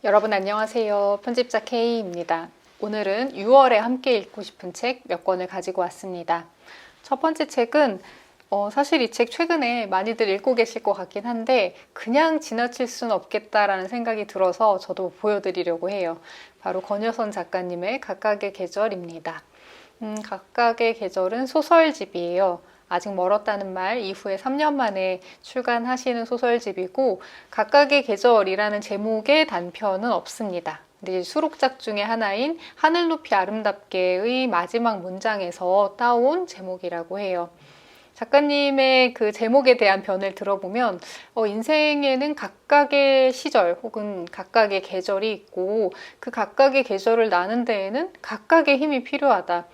여러분 안녕하세요. 편집자 K입니다. 오늘은 6월에 함께 읽고 싶은 책 몇 권을 가지고 왔습니다. 첫 번째 책은 사실 이 책 최근에 많이들 읽고 계실 것 같긴 한데 그냥 지나칠 수는 없겠다라는 생각이 들어서 저도 보여드리려고 해요. 바로 권여선 작가님의 각각의 계절입니다. 각각의 계절은 소설집이에요. 아직 멀었다는 말 이후에 3년 만에 출간하시는 소설집이고 각각의 계절이라는 제목의 단편은 없습니다. 근데 수록작 중에 하나인 하늘 높이 아름답게의 마지막 문장에서 따온 제목이라고 해요. 작가님의 그 제목에 대한 변을 들어보면 인생에는 각각의 시절 혹은 각각의 계절이 있고 그 각각의 계절을 나는 데에는 각각의 힘이 필요하다.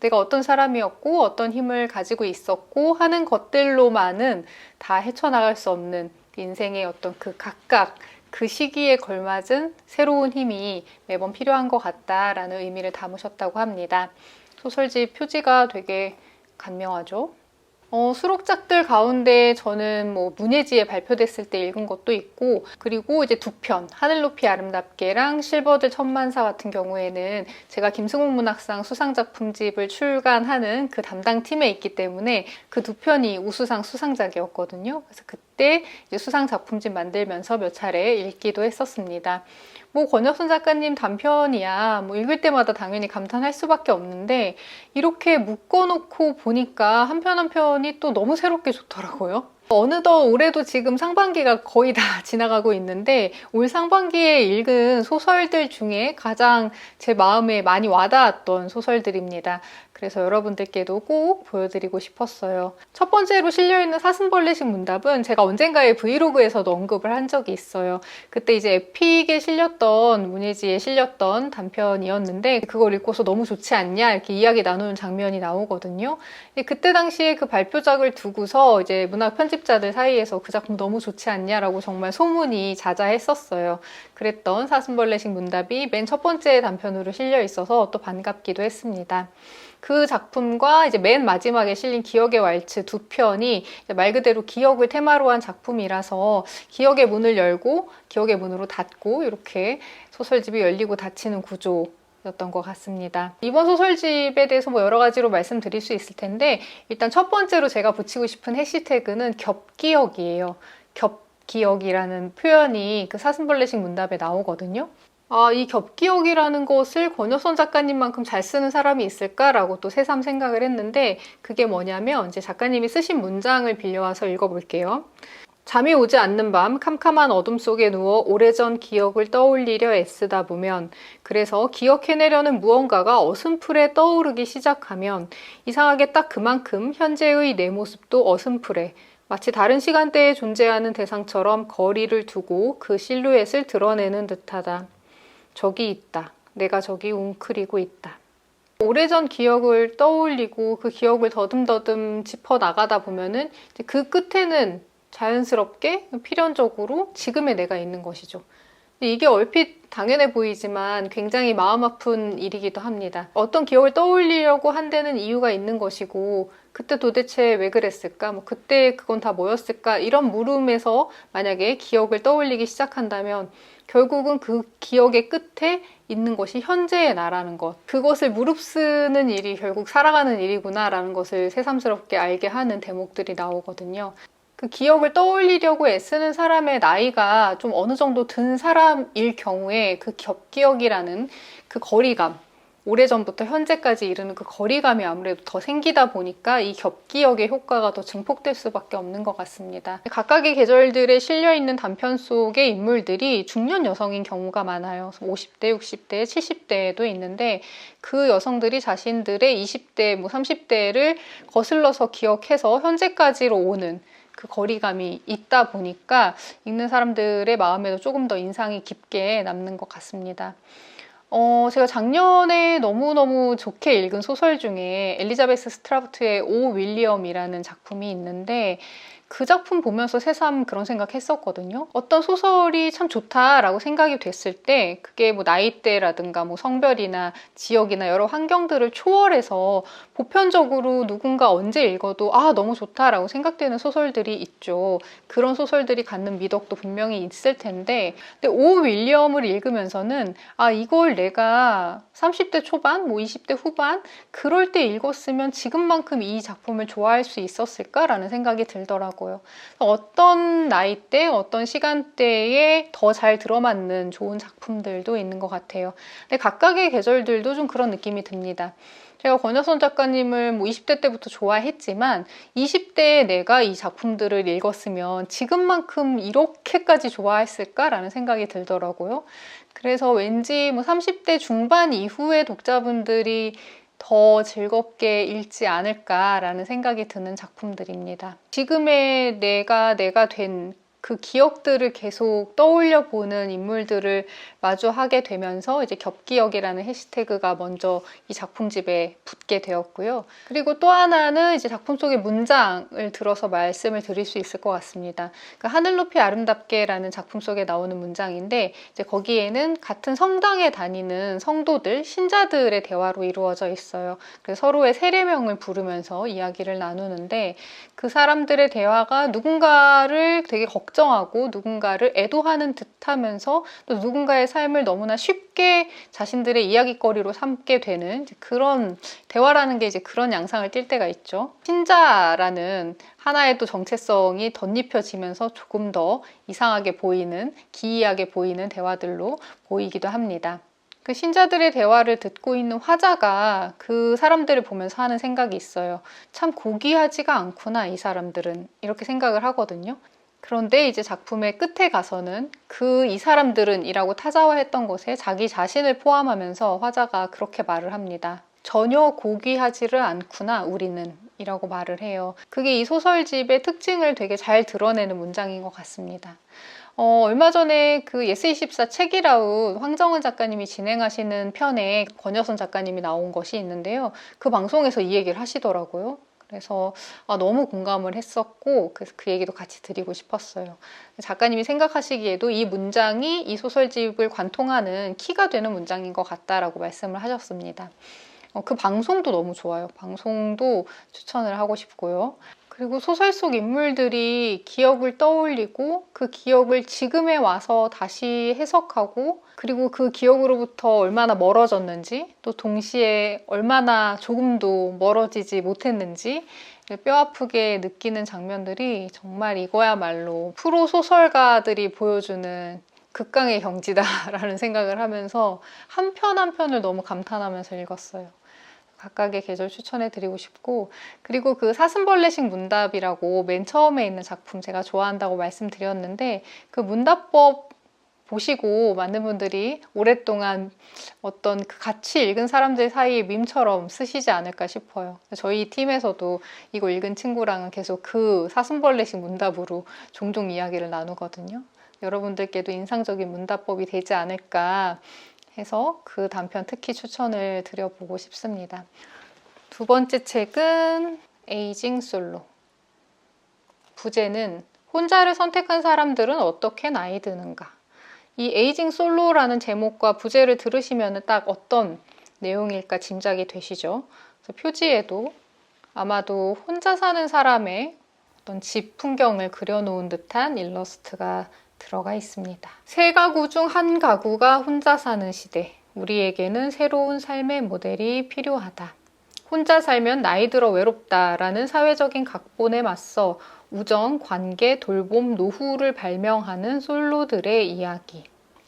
내가 어떤 사람이었고 어떤 힘을 가지고 있었고 하는 것들로만은 다 헤쳐나갈 수 없는 인생의 어떤 그 각각 그 시기에 걸맞은 새로운 힘이 매번 필요한 것 같다라는 의미를 담으셨다고 합니다. 소설집 표지가 되게 간명하죠. 수록작들 가운데 저는 문예지에 발표됐을 때 읽은 것도 있고 그리고 이제 두 편 하늘 높이 아름답게랑 실버들 천만사 같은 경우에는 제가 김승옥 문학상 수상작품집을 출간하는 그 담당팀에 있기 때문에 그 두 편이 우수상 수상작이었거든요. 그래서 그때 이제 수상작품집 만들면서 몇 차례 읽기도 했었습니다. 권여선 작가님 단편이야 읽을 때마다 당연히 감탄할 수밖에 없는데 이렇게 묶어놓고 보니까 한 편 한 편이 또 너무 새롭게 좋더라고요. 어느덧 올해도 지금 상반기가 거의 다 지나가고 있는데 올 상반기에 읽은 소설들 중에 가장 제 마음에 많이 와닿았던 소설들입니다. 그래서 여러분들께도 꼭 보여드리고 싶었어요. 첫 번째로 실려있는 사슴벌레식 문답은 제가 언젠가의 브이로그에서도 언급을 한 적이 있어요. 그때 이제 에픽에 실렸던 문예지에 실렸던 단편이었는데 그걸 읽고서 너무 좋지 않냐 이렇게 이야기 나누는 장면이 나오거든요. 그때 당시에 그 발표작을 두고서 이제 문학 편집자들 사이에서 그 작품 너무 좋지 않냐라고 정말 소문이 자자했었어요. 그랬던 사슴벌레식 문답이 맨 첫 번째 단편으로 실려 있어서 또 반갑기도 했습니다. 그 작품과 이제 맨 마지막에 실린 기억의 왈츠 두 편이 말 그대로 기억을 테마로 한 작품이라서 기억의 문을 열고 기억의 문으로 닫고 이렇게 소설집이 열리고 닫히는 구조였던 것 같습니다. 이번 소설집에 대해서 여러 가지로 말씀드릴 수 있을 텐데 일단 첫 번째로 제가 붙이고 싶은 해시태그는 겹기억이에요. 겹기억이라는 표현이 그 사슴벌레식 문답에 나오거든요. 이 겹기억이라는 것을 권여선 작가님만큼 잘 쓰는 사람이 있을까라고 또 새삼 생각을 했는데 그게 뭐냐면 이제 작가님이 쓰신 문장을 빌려와서 읽어볼게요. 잠이 오지 않는 밤 캄캄한 어둠 속에 누워 오래전 기억을 떠올리려 애쓰다 보면 그래서 기억해내려는 무언가가 어슴풀에 떠오르기 시작하면 이상하게 딱 그만큼 현재의 내 모습도 어슴풀에 마치 다른 시간대에 존재하는 대상처럼 거리를 두고 그 실루엣을 드러내는 듯하다. 저기 있다. 내가 저기 웅크리고 있다. 오래전 기억을 떠올리고 그 기억을 더듬더듬 짚어나가다 보면은 그 끝에는 자연스럽게 필연적으로 지금의 내가 있는 것이죠. 이게 얼핏 당연해 보이지만 굉장히 마음 아픈 일이기도 합니다. 어떤 기억을 떠올리려고 한 데는 이유가 있는 것이고 그때 도대체 왜 그랬을까? 그때 그건 다 뭐였을까? 이런 물음에서 만약에 기억을 떠올리기 시작한다면 결국은 그 기억의 끝에 있는 것이 현재의 나라는 것. 그것을 무릅쓰는 일이 결국 살아가는 일이구나라는 것을 새삼스럽게 알게 하는 대목들이 나오거든요. 그 기억을 떠올리려고 애쓰는 사람의 나이가 좀 어느 정도 든 사람일 경우에 그 겹기억이라는 그 거리감, 오래전부터 현재까지 이르는 그 거리감이 아무래도 더 생기다 보니까 이 겹기억의 효과가 더 증폭될 수밖에 없는 것 같습니다. 각각의 계절들에 실려있는 단편 속의 인물들이 중년 여성인 경우가 많아요. 50대, 60대, 70대에도 있는데 그 여성들이 자신들의 20대, 30대를 거슬러서 기억해서 현재까지로 오는 그 거리감이 있다 보니까 읽는 사람들의 마음에도 조금 더 인상이 깊게 남는 것 같습니다. 제가 작년에 너무너무 좋게 읽은 소설 중에 엘리자베스 스트라우트의 오 윌리엄이라는 작품이 있는데 그 작품 보면서 새삼 그런 생각했었거든요. 어떤 소설이 참 좋다라고 생각이 됐을 때 그게 뭐 나이대라든가 뭐 성별이나 지역이나 여러 환경들을 초월해서 보편적으로 누군가 언제 읽어도 아 너무 좋다라고 생각되는 소설들이 있죠. 그런 소설들이 갖는 미덕도 분명히 있을 텐데 근데 오 윌리엄을 읽으면서는 아 이걸 내가 30대 초반, 뭐 20대 후반 그럴 때 읽었으면 지금만큼 이 작품을 좋아할 수 있었을까라는 생각이 들더라고요. 어떤 나이대, 어떤 시간대에 더 잘 들어맞는 좋은 작품들도 있는 것 같아요. 근데 각각의 계절들도 좀 그런 느낌이 듭니다. 제가 권여선 작가님을 뭐 20대 때부터 좋아했지만 20대에 내가 이 작품들을 읽었으면 지금만큼 이렇게까지 좋아했을까라는 생각이 들더라고요. 그래서 왠지 뭐 30대 중반 이후에 독자분들이 더 즐겁게 읽지 않을까라는 생각이 드는 작품들입니다. 지금의 내가 된 그 기억들을 계속 떠올려 보는 인물들을 마주하게 되면서 이제 겹기억이라는 해시태그가 먼저 이 작품집에 붙게 되었고요. 그리고 또 하나는 이제 작품 속의 문장을 들어서 말씀을 드릴 수 있을 것 같습니다. 그 하늘 높이 아름답게라는 작품 속에 나오는 문장인데 이제 거기에는 같은 성당에 다니는 성도들, 신자들의 대화로 이루어져 있어요. 그래서 서로의 세례명을 부르면서 이야기를 나누는데 그 사람들의 대화가 누군가를 되게 걱정하고 누군가를 애도하는 듯하면서 또 누군가의 삶을 너무나 쉽게 자신들의 이야기거리로 삼게 되는 그런 대화라는 게 이제 그런 양상을 띌 때가 있죠. 신자라는 하나의 또 정체성이 덧입혀지면서 조금 더 이상하게 보이는, 기이하게 보이는 대화들로 보이기도 합니다. 그 신자들의 대화를 듣고 있는 화자가 그 사람들을 보면서 하는 생각이 있어요. 참 고귀하지가 않구나, 이 사람들은. 이렇게 생각을 하거든요. 그런데 이제 작품의 끝에 가서는 그 이 사람들은 이라고 타자화했던 것에 자기 자신을 포함하면서 화자가 그렇게 말을 합니다. 전혀 고귀하지를 않구나, 우리는. 이라고 말을 해요. 그게 이 소설집의 특징을 되게 잘 드러내는 문장인 것 같습니다. 얼마 전에 그 예스24 책이라웃 황정은 작가님이 진행하시는 편에 권여선 작가님이 나온 것이 있는데요. 그 방송에서 이 얘기를 하시더라고요. 그래서 너무 공감을 했었고 그래서 그 얘기도 같이 드리고 싶었어요. 작가님이 생각하시기에도 이 문장이 이 소설집을 관통하는 키가 되는 문장인 것 같다라고 말씀을 하셨습니다. 그 방송도 너무 좋아요. 방송도 추천을 하고 싶고요. 그리고 소설 속 인물들이 기억을 떠올리고 그 기억을 지금에 와서 다시 해석하고 그리고 그 기억으로부터 얼마나 멀어졌는지 또 동시에 얼마나 조금도 멀어지지 못했는지 뼈아프게 느끼는 장면들이 정말 이거야말로 프로 소설가들이 보여주는 극강의 경지다라는 생각을 하면서 한 편 한 편을 너무 감탄하면서 읽었어요. 각각의 계절 추천해드리고 싶고 그리고 그 사슴벌레식 문답이라고 맨 처음에 있는 작품 제가 좋아한다고 말씀드렸는데 그 문답법 보시고 많은 분들이 오랫동안 어떤 그 같이 읽은 사람들 사이에 밈처럼 쓰시지 않을까 싶어요. 저희 팀에서도 이거 읽은 친구랑은 계속 그 사슴벌레식 문답으로 종종 이야기를 나누거든요. 여러분들께도 인상적인 문답법이 되지 않을까 해서 그 단편 특히 추천을 드려보고 싶습니다. 두 번째 책은 에이징 솔로. 부제는 혼자를 선택한 사람들은 어떻게 나이 드는가. 이 에이징 솔로라는 제목과 부제를 들으시면 딱 어떤 내용일까 짐작이 되시죠? 그래서 표지에도 아마도 혼자 사는 사람의 어떤 집 풍경을 그려놓은 듯한 일러스트가 들어가 있습니다. 세 가구 중 한 가구가 혼자 사는 시대. 우리에게는 새로운 삶의 모델이 필요하다. 혼자 살면 나이 들어 외롭다라는 사회적인 각본에 맞서 우정, 관계, 돌봄, 노후를 발명하는 솔로들의 이야기.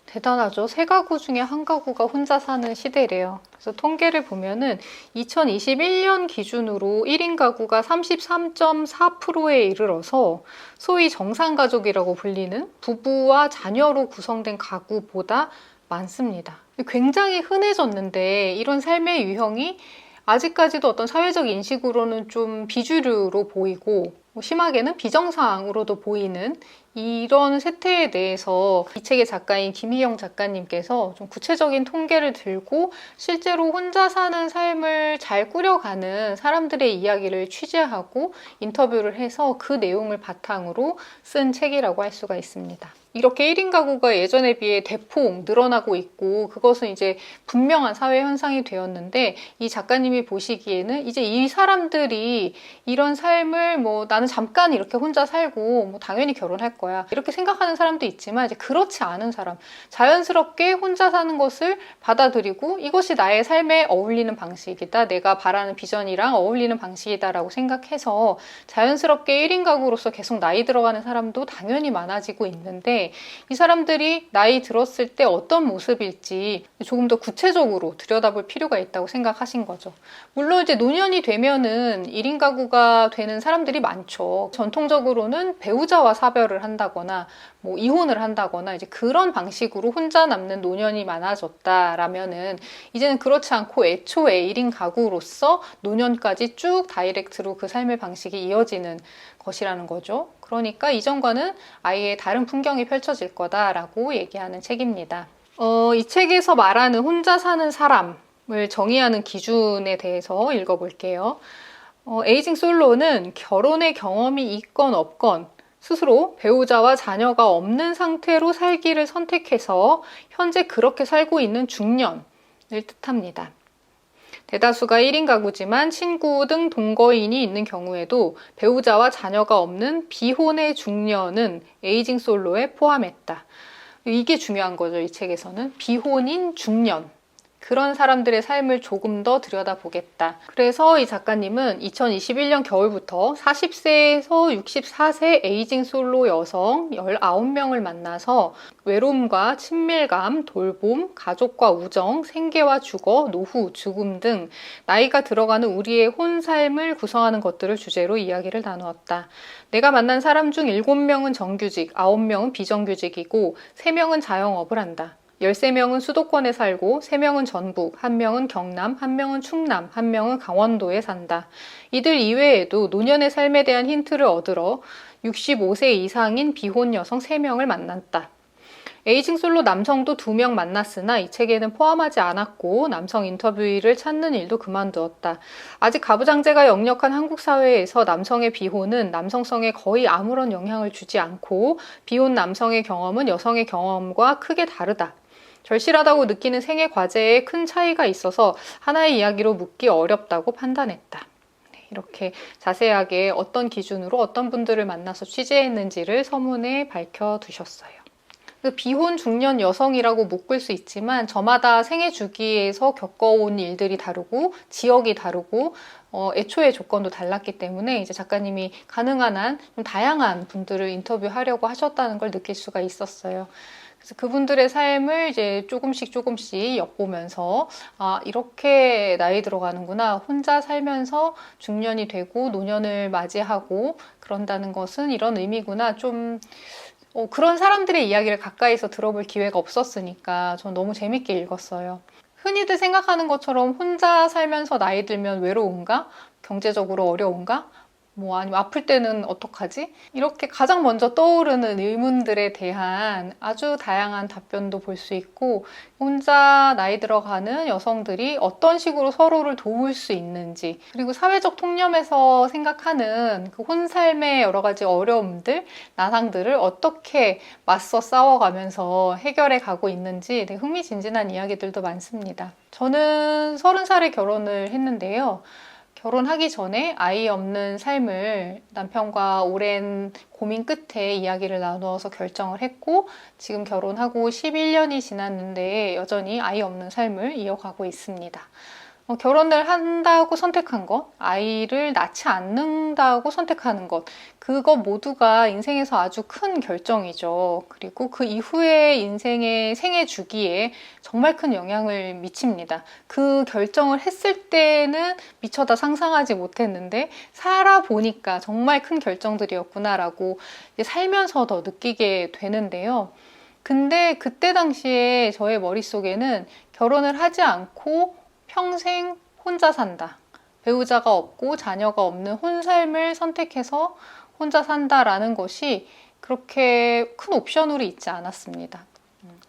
대단하죠? 세 가구 중에 한 가구가 혼자 사는 시대래요. 그래서 통계를 보면은 2021년 기준으로 1인 가구가 33.4%에 이르러서 소위 정상가족이라고 불리는 부부와 자녀로 구성된 가구보다 많습니다. 굉장히 흔해졌는데 이런 삶의 유형이 아직까지도 어떤 사회적 인식으로는 좀 비주류로 보이고 심하게는 비정상으로도 보이는 이런 세태에 대해서 이 책의 작가인 김희영 작가님께서 좀 구체적인 통계를 들고 실제로 혼자 사는 삶을 잘 꾸려가는 사람들의 이야기를 취재하고 인터뷰를 해서 그 내용을 바탕으로 쓴 책이라고 할 수가 있습니다. 이렇게 1인 가구가 예전에 비해 대폭 늘어나고 있고 그것은 이제 분명한 사회 현상이 되었는데 이 작가님이 보시기에는 이제 이 사람들이 이런 삶을 나는 잠깐 이렇게 혼자 살고 당연히 결혼할 거야 이렇게 생각하는 사람도 있지만 이제 그렇지 않은 사람, 자연스럽게 혼자 사는 것을 받아들이고 이것이 나의 삶에 어울리는 방식이다, 내가 바라는 비전이랑 어울리는 방식이다라고 생각해서 자연스럽게 1인 가구로서 계속 나이 들어가는 사람도 당연히 많아지고 있는데 이 사람들이 나이 들었을 때 어떤 모습일지 조금 더 구체적으로 들여다볼 필요가 있다고 생각하신 거죠. 물론 이제 노년이 되면은 1인 가구가 되는 사람들이 많죠. 전통적으로는 배우자와 사별을 한다거나 이혼을 한다거나 이제 그런 방식으로 혼자 남는 노년이 많아졌다라면은 이제는 그렇지 않고 애초에 1인 가구로서 노년까지 쭉 다이렉트로 그 삶의 방식이 이어지는 것이라는 거죠. 그러니까 이전과는 아예 다른 풍경이 펼쳐질 거다라고 얘기하는 책입니다. 이 책에서 말하는 혼자 사는 사람을 정의하는 기준에 대해서 읽어볼게요. 에이징 솔로는 결혼의 경험이 있건 없건 스스로 배우자와 자녀가 없는 상태로 살기를 선택해서 현재 그렇게 살고 있는 중년을 뜻합니다. 대다수가 1인 가구지만 친구 등 동거인이 있는 경우에도 배우자와 자녀가 없는 비혼의 중년은 에이징 솔로에 포함했다. 이게 중요한 거죠. 이 책에서는 비혼인 중년, 그런 사람들의 삶을 조금 더 들여다보겠다. 그래서 이 작가님은 2021년 겨울부터 40세에서 64세 에이징 솔로 여성 19명을 만나서 외로움과 친밀감, 돌봄, 가족과 우정, 생계와 주거, 노후, 죽음 등 나이가 들어가는 우리의 혼 삶을 구성하는 것들을 주제로 이야기를 나누었다. 내가 만난 사람 중 7명은 정규직, 9명은 비정규직이고 3명은 자영업을 한다. 13명은 수도권에 살고 3명은 전북, 1명은 경남, 1명은 충남, 1명은 강원도에 산다. 이들 이외에도 노년의 삶에 대한 힌트를 얻으러 65세 이상인 비혼 여성 3명을 만났다. 에이징 솔로 남성도 2명 만났으나 이 책에는 포함하지 않았고 남성 인터뷰이를 찾는 일도 그만두었다. 아직 가부장제가 역력한 한국 사회에서 남성의 비혼은 남성성에 거의 아무런 영향을 주지 않고 비혼 남성의 경험은 여성의 경험과 크게 다르다. 절실하다고 느끼는 생애 과제에 큰 차이가 있어서 하나의 이야기로 묻기 어렵다고 판단했다. 이렇게 자세하게 어떤 기준으로 어떤 분들을 만나서 취재했는지를 서문에 밝혀두셨어요. 비혼 중년 여성이라고 묶을 수 있지만 저마다 생애 주기에서 겪어온 일들이 다르고 지역이 다르고 애초에 조건도 달랐기 때문에 이제 작가님이 가능한 한 좀 다양한 분들을 인터뷰하려고 하셨다는 걸 느낄 수가 있었어요. 그래서 그분들의 삶을 이제 조금씩 엿보면서 이렇게 나이 들어가는구나. 혼자 살면서 중년이 되고 노년을 맞이하고 그런다는 것은 이런 의미구나. 좀 그런 사람들의 이야기를 가까이서 들어볼 기회가 없었으니까 전 너무 재밌게 읽었어요. 흔히들 생각하는 것처럼 혼자 살면서 나이 들면 외로운가? 경제적으로 어려운가? 아니면 아플 때는 어떡하지? 이렇게 가장 먼저 떠오르는 의문들에 대한 아주 다양한 답변도 볼 수 있고 혼자 나이 들어가는 여성들이 어떤 식으로 서로를 도울 수 있는지 그리고 사회적 통념에서 생각하는 그 혼삶의 여러 가지 어려움들, 나상들을 어떻게 맞서 싸워가면서 해결해 가고 있는지 되게 흥미진진한 이야기들도 많습니다. 저는 30살에 결혼을 했는데요. 결혼하기 전에 아이 없는 삶을 남편과 오랜 고민 끝에 이야기를 나누어서 결정을 했고 지금 결혼하고 11년이 지났는데 여전히 아이 없는 삶을 이어가고 있습니다. 결혼을 한다고 선택한 것, 아이를 낳지 않는다고 선택하는 것, 그것 모두가 인생에서 아주 큰 결정이죠. 그리고 그 이후의 인생의 생애 주기에 정말 큰 영향을 미칩니다. 그 결정을 했을 때는 미처 다 상상하지 못했는데 살아보니까 정말 큰 결정들이었구나라고 살면서 더 느끼게 되는데요. 근데 그때 당시에 저의 머릿속에는 결혼을 하지 않고 평생 혼자 산다. 배우자가 없고 자녀가 없는 혼삶을 선택해서 혼자 산다라는 것이 그렇게 큰 옵션으로 있지 않았습니다.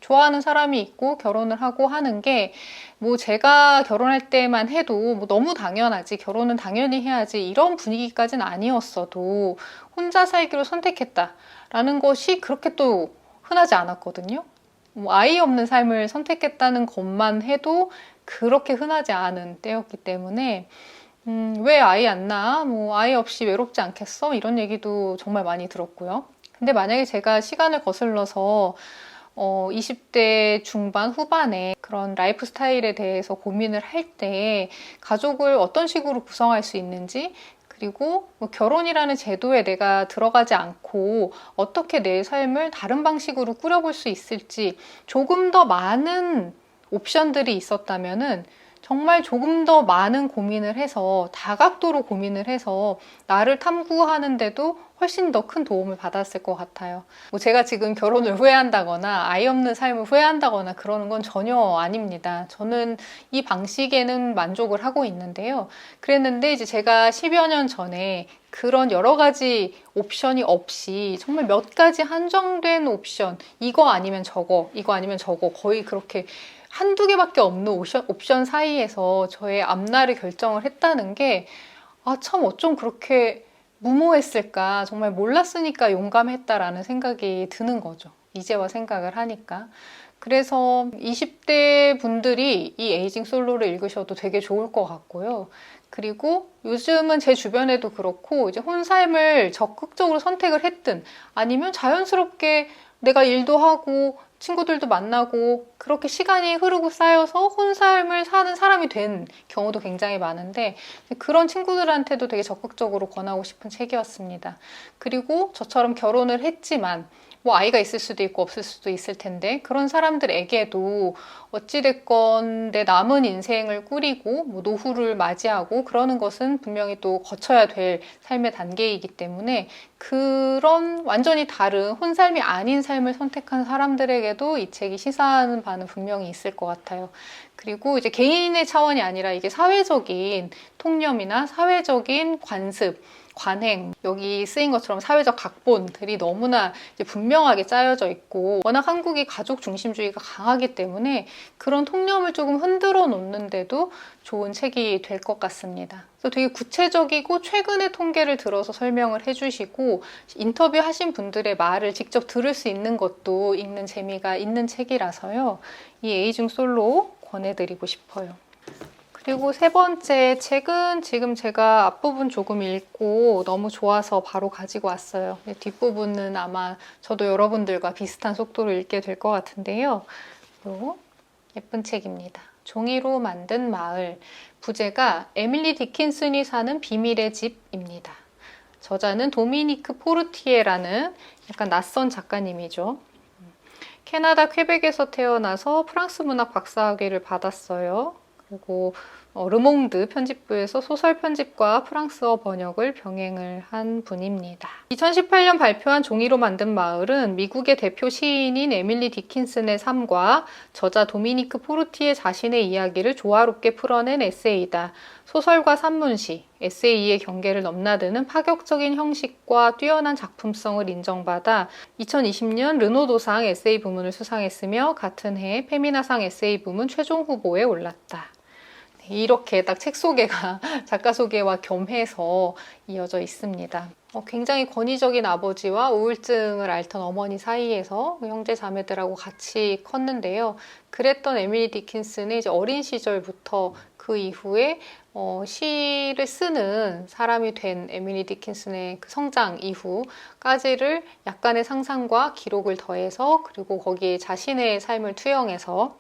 좋아하는 사람이 있고 결혼을 하고 하는 게 뭐 제가 결혼할 때만 해도 뭐 너무 당연하지, 결혼은 당연히 해야지 이런 분위기까지는 아니었어도 혼자 살기로 선택했다라는 것이 그렇게 또 흔하지 않았거든요. 뭐 아이 없는 삶을 선택했다는 것만 해도 그렇게 흔하지 않은 때였기 때문에 왜 아이 안 낳아? 뭐 아이 없이 외롭지 않겠어? 이런 얘기도 정말 많이 들었고요. 근데 만약에 제가 시간을 거슬러서 20대 중반 후반에 그런 라이프 스타일에 대해서 고민을 할 때 가족을 어떤 식으로 구성할 수 있는지, 그리고 뭐 결혼이라는 제도에 내가 들어가지 않고 어떻게 내 삶을 다른 방식으로 꾸려볼 수 있을지 조금 더 많은 옵션들이 있었다면은 정말 조금 더 많은 고민을 해서 다각도로 고민을 해서 나를 탐구하는데도 훨씬 더 큰 도움을 받았을 것 같아요. 뭐 제가 지금 결혼을 후회한다거나 아이 없는 삶을 후회한다거나 그러는 건 전혀 아닙니다. 저는 이 방식에는 만족을 하고 있는데요. 그랬는데 이제 제가 10여 년 전에 그런 여러 가지 옵션이 없이 정말 몇 가지 한정된 옵션, 이거 아니면 저거, 이거 아니면 저거, 거의 그렇게 한두 개밖에 없는 옵션 사이에서 저의 앞날을 결정을 했다는 게, 참 어쩜 그렇게 무모했을까, 정말 몰랐으니까 용감했다라는 생각이 드는 거죠. 이제와 생각을 하니까. 그래서 20대 분들이 이 에이징 솔로를 읽으셔도 되게 좋을 것 같고요. 그리고 요즘은 제 주변에도 그렇고 이제 혼삶을 적극적으로 선택을 했든 아니면 자연스럽게 내가 일도 하고 친구들도 만나고 그렇게 시간이 흐르고 쌓여서 혼삶을 사는 사람이 된 경우도 굉장히 많은데, 그런 친구들한테도 되게 적극적으로 권하고 싶은 책이었습니다. 그리고 저처럼 결혼을 했지만 뭐 아이가 있을 수도 있고 없을 수도 있을 텐데, 그런 사람들에게도 어찌됐건 내 남은 인생을 꾸리고 뭐 노후를 맞이하고 그러는 것은 분명히 또 거쳐야 될 삶의 단계이기 때문에 그런 완전히 다른 혼삶이 아닌 삶을 선택한 사람들에게도 이 책이 시사하는 바는 분명히 있을 것 같아요. 그리고 이제 개인의 차원이 아니라 이게 사회적인 통념이나 사회적인 관습, 관행, 여기 쓰인 것처럼 사회적 각본들이 너무나 이제 분명하게 짜여져 있고, 워낙 한국이 가족 중심주의가 강하기 때문에 그런 통념을 조금 흔들어 놓는데도 좋은 책이 될 것 같습니다. 그래서 되게 구체적이고 최근의 통계를 들어서 설명을 해주시고, 인터뷰하신 분들의 말을 직접 들을 수 있는 것도 읽는 재미가 있는 책이라서요. 이 에이징 솔로 권해드리고 싶어요. 그리고 세 번째 책은 지금 제가 앞부분 조금 읽고 너무 좋아서 바로 가지고 왔어요. 뒷부분은 아마 저도 여러분들과 비슷한 속도로 읽게 될 것 같은데요. 예쁜 책입니다. 종이로 만든 마을. 부제가 에밀리 디킨슨이 사는 비밀의 집입니다. 저자는 도미니크 포르티에라는 약간 낯선 작가님이죠. 캐나다 퀘벡에서 태어나서 프랑스 문학 박사학위를 받았어요. 그리고 르몽드 편집부에서 소설 편집과 프랑스어 번역을 병행을 한 분입니다. 2018년 발표한 종이로 만든 마을은 미국의 대표 시인인 에밀리 디킨슨의 삶과 저자 도미니크 포르티에 자신의 이야기를 조화롭게 풀어낸 에세이다. 소설과 산문시, 에세이의 경계를 넘나드는 파격적인 형식과 뛰어난 작품성을 인정받아 2020년 르노도상 에세이 부문을 수상했으며 같은 해 페미나상 에세이 부문 최종 후보에 올랐다. 이렇게 딱 책 소개가 작가 소개와 겸해서 이어져 있습니다. 굉장히 권위적인 아버지와 우울증을 앓던 어머니 사이에서 형제 자매들하고 같이 컸는데요. 그랬던 에밀리 디킨슨은 이제 어린 시절부터 그 이후에 시를 쓰는 사람이 된 에밀리 디킨슨의 그 성장 이후까지를 약간의 상상과 기록을 더해서, 그리고 거기에 자신의 삶을 투영해서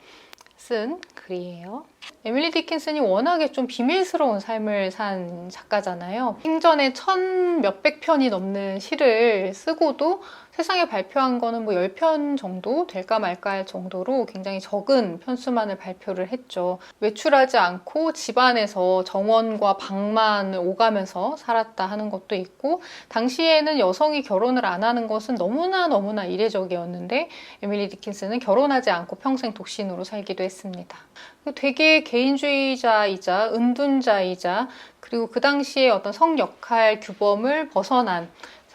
쓴 글이에요. 에밀리 디킨슨이 워낙에 좀 비밀스러운 삶을 산 작가잖아요. 생전에 1000몇백 편이 넘는 시를 쓰고도 세상에 발표한 거는 뭐 10편 정도 될까 말까 할 정도로 굉장히 적은 편수만을 발표를 했죠. 외출하지 않고 집안에서 정원과 방만을 오가면서 살았다 하는 것도 있고, 당시에는 여성이 결혼을 안 하는 것은 너무나 이례적이었는데 에밀리 디킨슨은 결혼하지 않고 평생 독신으로 살기도 했습니다. 되게 개인주의자이자 은둔자이자, 그리고 그 당시에 어떤 성 역할 규범을 벗어난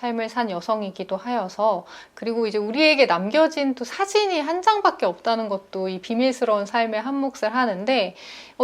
삶을 산 여성이기도 하여서, 그리고 이제 우리에게 남겨진 또 사진이 한 장밖에 없다는 것도 이 비밀스러운 삶의 한 몫을 하는데,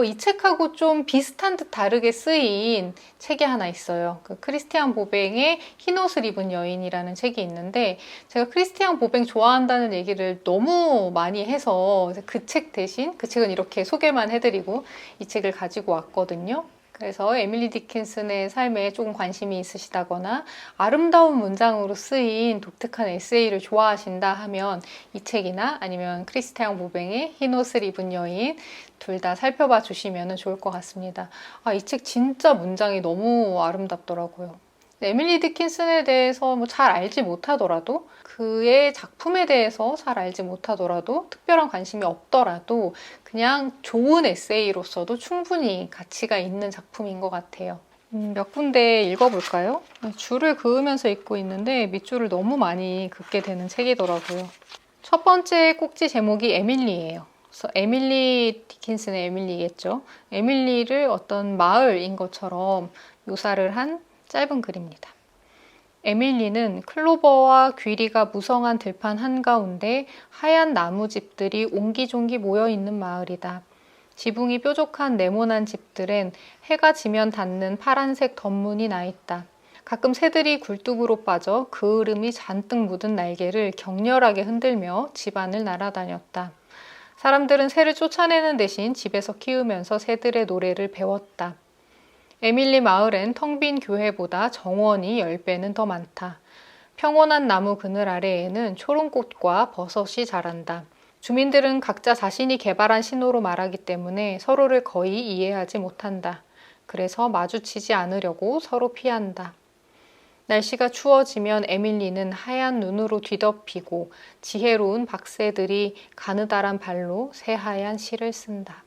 이 책하고 좀 비슷한 듯 다르게 쓰인 책이 하나 있어요. 그 크리스티안 보뱅의 흰 옷을 입은 여인이라는 책이 있는데, 제가 크리스티안 보뱅 좋아한다는 얘기를 너무 많이 해서 그 책 대신, 그 책은 이렇게 소개만 해드리고 이 책을 가지고 왔거든요. 그래서 에밀리 디킨슨의 삶에 조금 관심이 있으시다거나 아름다운 문장으로 쓰인 독특한 에세이를 좋아하신다 하면 이 책이나 아니면 크리스티안 보뱅의 흰 옷을 입은 여인 둘 다 살펴봐 주시면 좋을 것 같습니다. 이 책 진짜 문장이 너무 아름답더라고요. 에밀리 디킨슨에 대해서 잘 알지 못하더라도, 그의 작품에 대해서 잘 알지 못하더라도, 특별한 관심이 없더라도 그냥 좋은 에세이로서도 충분히 가치가 있는 작품인 것 같아요. 몇 군데 읽어볼까요? 줄을 그으면서 읽고 있는데 밑줄을 너무 많이 긋게 되는 책이더라고요. 첫 번째 꼭지 제목이 에밀리예요. 그래서 에밀리 디킨슨의 에밀리겠죠. 에밀리를 어떤 마을인 것처럼 묘사를 한 짧은 글입니다. 에밀리는 클로버와 귀리가 무성한 들판 한가운데 하얀 나무집들이 옹기종기 모여있는 마을이다. 지붕이 뾰족한 네모난 집들엔 해가 지면 닿는 파란색 덧문이 나있다. 가끔 새들이 굴뚝으로 빠져 그을음이 잔뜩 묻은 날개를 격렬하게 흔들며 집안을 날아다녔다. 사람들은 새를 쫓아내는 대신 집에서 키우면서 새들의 노래를 배웠다. 에밀리 마을엔 텅 빈 교회보다 정원이 10배는 더 많다. 평온한 나무 그늘 아래에는 초롱꽃과 버섯이 자란다. 주민들은 각자 자신이 개발한 신호로 말하기 때문에 서로를 거의 이해하지 못한다. 그래서 마주치지 않으려고 서로 피한다. 날씨가 추워지면 에밀리는 하얀 눈으로 뒤덮이고 지혜로운 박새들이 가느다란 발로 새하얀 시를 쓴다.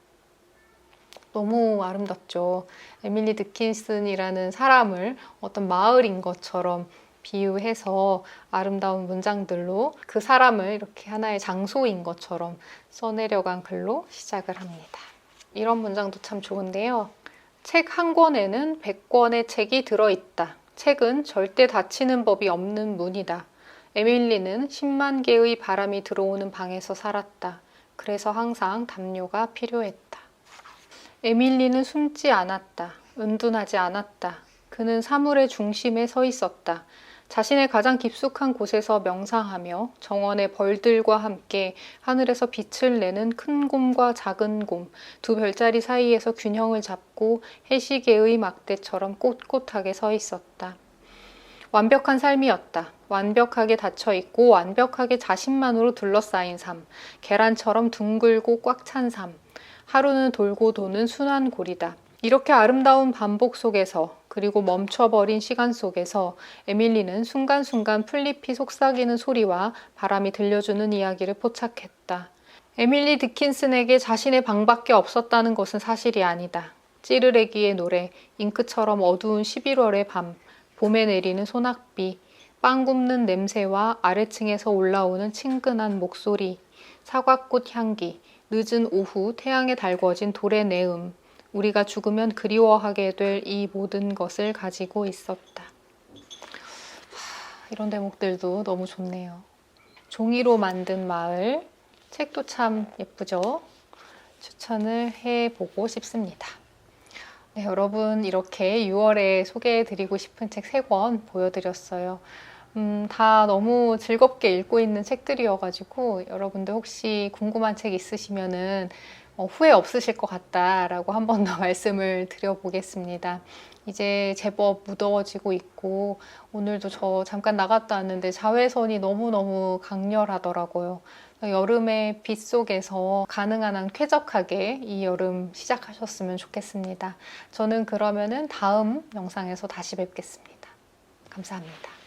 너무 아름답죠. 에밀리 디킨슨이라는 사람을 어떤 마을인 것처럼 비유해서 아름다운 문장들로 그 사람을 이렇게 하나의 장소인 것처럼 써내려간 글로 시작을 합니다. 이런 문장도 참 좋은데요. 책 한 권에는 100권의 책이 들어있다. 책은 절대 닫히는 법이 없는 문이다. 에밀리는 10만 개의 바람이 들어오는 방에서 살았다. 그래서 항상 담요가 필요했다. 에밀리는 숨지 않았다. 은둔하지 않았다. 그는 사물의 중심에 서 있었다. 자신의 가장 깊숙한 곳에서 명상하며 정원의 벌들과 함께 하늘에서 빛을 내는 큰 곰과 작은 곰, 두 별자리 사이에서 균형을 잡고 해시계의 막대처럼 꼿꼿하게 서 있었다. 완벽한 삶이었다. 완벽하게 닫혀있고 완벽하게 자신만으로 둘러싸인 삶. 계란처럼 둥글고 꽉 찬 삶. 하루는 돌고 도는 순환 고리다. 이렇게 아름다운 반복 속에서, 그리고 멈춰버린 시간 속에서 에밀리는 순간순간 풀잎이 속삭이는 소리와 바람이 들려주는 이야기를 포착했다. 에밀리 디킨슨에게 자신의 방밖에 없었다는 것은 사실이 아니다. 찌르레기의 노래, 잉크처럼 어두운 11월의 밤, 봄에 내리는 소낙비, 빵 굽는 냄새와 아래층에서 올라오는 친근한 목소리, 사과꽃 향기, 늦은 오후 태양에 달궈진 돌의 내음, 우리가 죽으면 그리워하게 될 이 모든 것을 가지고 있었다. 이런 대목들도 너무 좋네요. 종이로 만든 마을, 책도 참 예쁘죠? 추천을 해보고 싶습니다. 네, 여러분, 이렇게 6월에 소개해드리고 싶은 책 3권 보여드렸어요. 다 너무 즐겁게 읽고 있는 책들이어가지고 여러분들 혹시 궁금한 책 있으시면은 후회 없으실 것 같다라고 한 번 더 말씀을 드려보겠습니다. 이제 제법 무더워지고 있고 오늘도 저 잠깐 나갔다 왔는데 자외선이 너무너무 강렬하더라고요. 여름의 빛 속에서 가능한 한 쾌적하게 이 여름 시작하셨으면 좋겠습니다. 저는 그러면은 다음 영상에서 다시 뵙겠습니다. 감사합니다.